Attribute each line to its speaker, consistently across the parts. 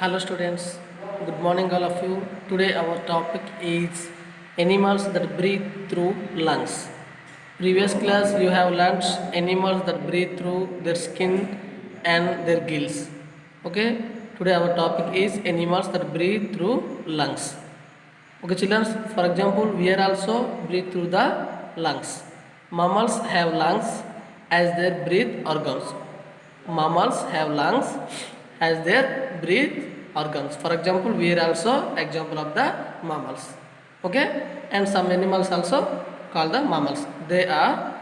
Speaker 1: Hello students, good morning all of you. Today our topic is animals that breathe through lungs. Previous class you have learnt animals that breathe through their skin and their gills. Okay, today our topic is animals that breathe through lungs. Okay children, for example we are also breathe through the lungs. Mammals have lungs as their breath organs. Mammals have lungs as their breath organs. For example we are also example of the mammals. Okay, and some animals also called the mammals. They are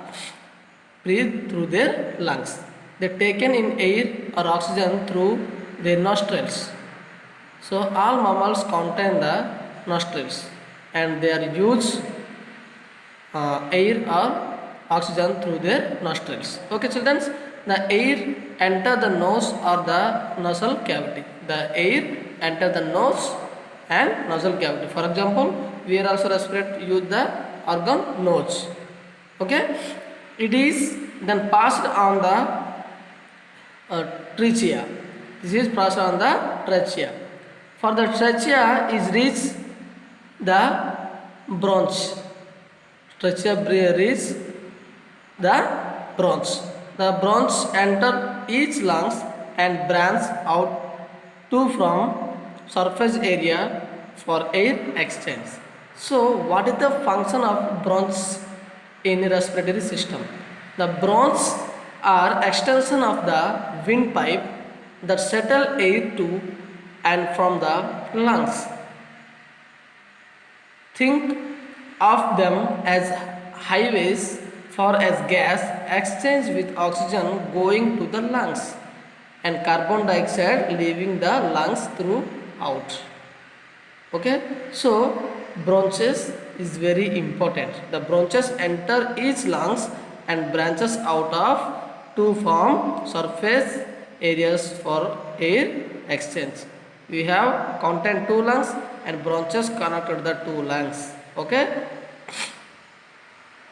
Speaker 1: breathe through their lungs. They taken in air or oxygen through their nostrils. So all mammals contain the nostrils and they are use air or oxygen through their nostrils. Okay children, the air enter the nose or the nasal cavity. The air enter the nose and nasal cavity. For example, we are also respirate use the organ nose. Okay, it is then passed on the trachea. This is passed on the trachea. For the trachea is reach the bronch. Trachea reach the bronch. The bronch enter each lungs and branch out to from surface area for air exchange. So, what is the function of bronchs in respiratory system? The bronchs are extension of the windpipe that settle air to and from the lungs. Think of them as highways for as gas exchange with oxygen going to the lungs and carbon dioxide leaving the lungs throughout. Okay, so bronches is very important. The bronches enter each lungs and branches out of to form surface areas for air exchange. We have contain two lungs and bronches connected the two lungs. Okay,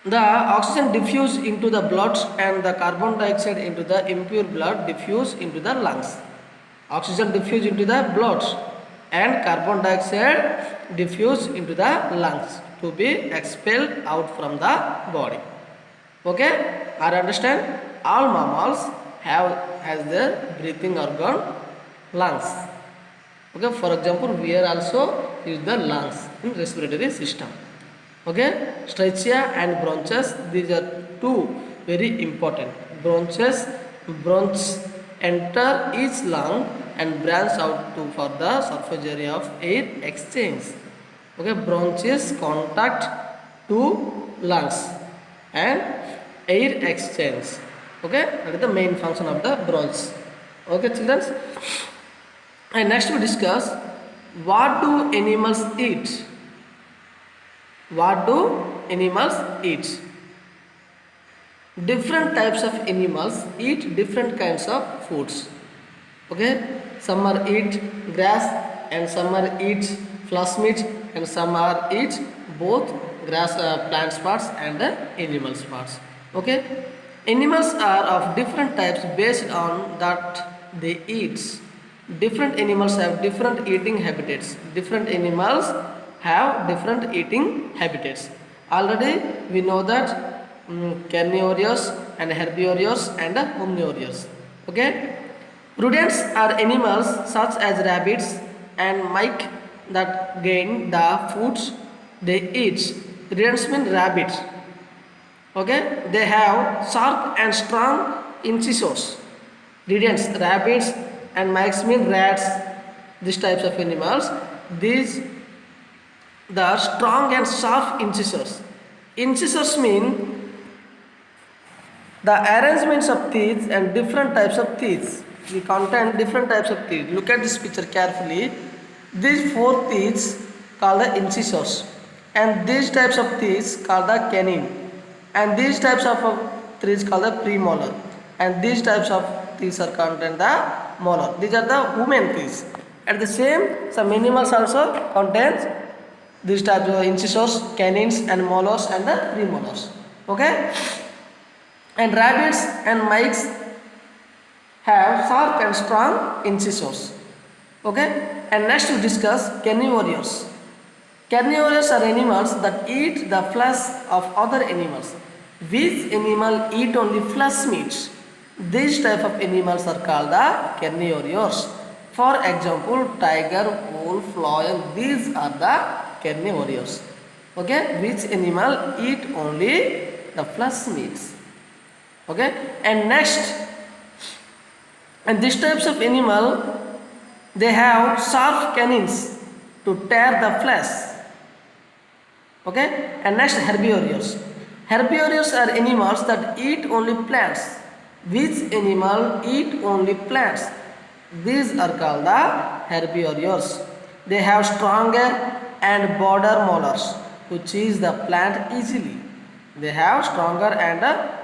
Speaker 1: the oxygen diffuse into the blood and the carbon dioxide into the impure blood diffuse into the lungs. Oxygen diffuse into the blood and carbon dioxide diffuse into the lungs to be expelled out from the body. Okay, I understand all mammals have as their breathing organ lungs. Okay, for example we are also use the lungs in respiratory system. Okay, trachea and bronchus, these are two very important. Bronch enter each lung and branch out to for the surface area of air exchange. Okay, bronches contact to lungs and air exchange. Okay, that is the main function of the bronchs. Okay children, and next we discuss what do animals eat. What do animals eat? Different types of animals eat different kinds of foods. Okay, some are eat grass and some are eat flesh meat and some are eat both grass plant parts and animal parts. Okay, animals are of different types based on that they eat. Different animals have different eating habitats. Different animals have different eating habitats. Already we know that carnivorous and herbivorous and omnivorous. Okay, rodents are animals such as rabbits and mice that gain the foods they eat. Rodents mean rabbits. Okay, they have sharp and strong incisors. Rodents, rabbits and mice mean rats. These types of animals. These the strong and sharp incisors. Incisors mean the arrangements of teeth and different types of teeth. We contain different types of teeth. Look at this picture carefully. These four teeth called the incisors, and these types of teeth called the canine, and these types of teeth called the premolar, and these types of teeth are contained the molar. These are the human teeth. At the same, some animals also contains these types of incisors, canines and molars and the premolars. Okay, and rabbits and mice have sharp and strong incisors. Okay, and next we discuss carnivores. Carnivores are animals that eat the flesh of other animals. Which animal eat only flesh meats? These type of animals are called the carnivores. For example, tiger, wolf, lion, these are the carnivores. Okay, which animal eat only the flesh meats? Okay, and next, and these types of animal, they have sharp canines to tear the flesh. Okay, and next, herbivores. Herbivores are animals that eat only plants. Which animal eat only plants? These are called the herbivores. They have stronger and broader molars to chew the plant easily. They have stronger and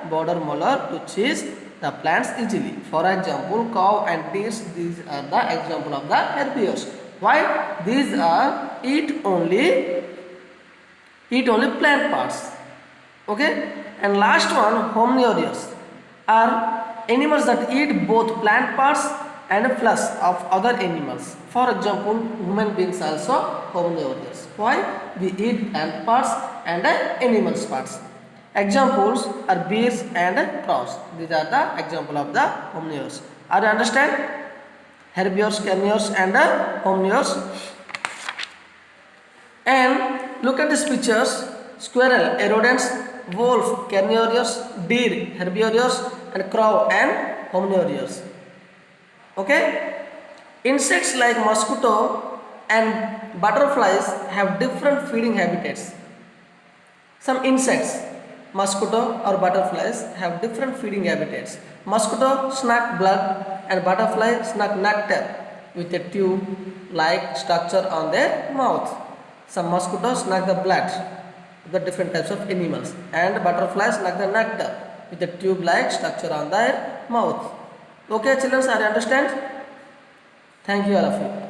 Speaker 1: broader molar to chew the plants easily. For example, cow and deers, these are the example of the herbivores. Why? These are eat only plant parts. Okay, and last one, omnivores are animals that eat both plant parts and flesh of other animals. For example, human beings also omnivores. Why? We eat plant parts and animals parts. Examples are bears and crows. These are the example of the omnivores. Are you understand? Herbivores, carnivores and omnivores. And look at these pictures: squirrel, rodents, wolf, carnivores, deer, herbivores, and crow and omnivores. Okay? Insects like mosquito and butterflies have different feeding habitats. Some insects, mosquito or butterflies, have different feeding habitats. Mosquito suck blood and butterfly suck nectar with a tube-like structure on their mouth. Some mosquitoes suck the blood of the different types of animals, and butterflies suck the nectar with a tube-like structure on their mouth. Okay, children, are you understand? Thank you all of you.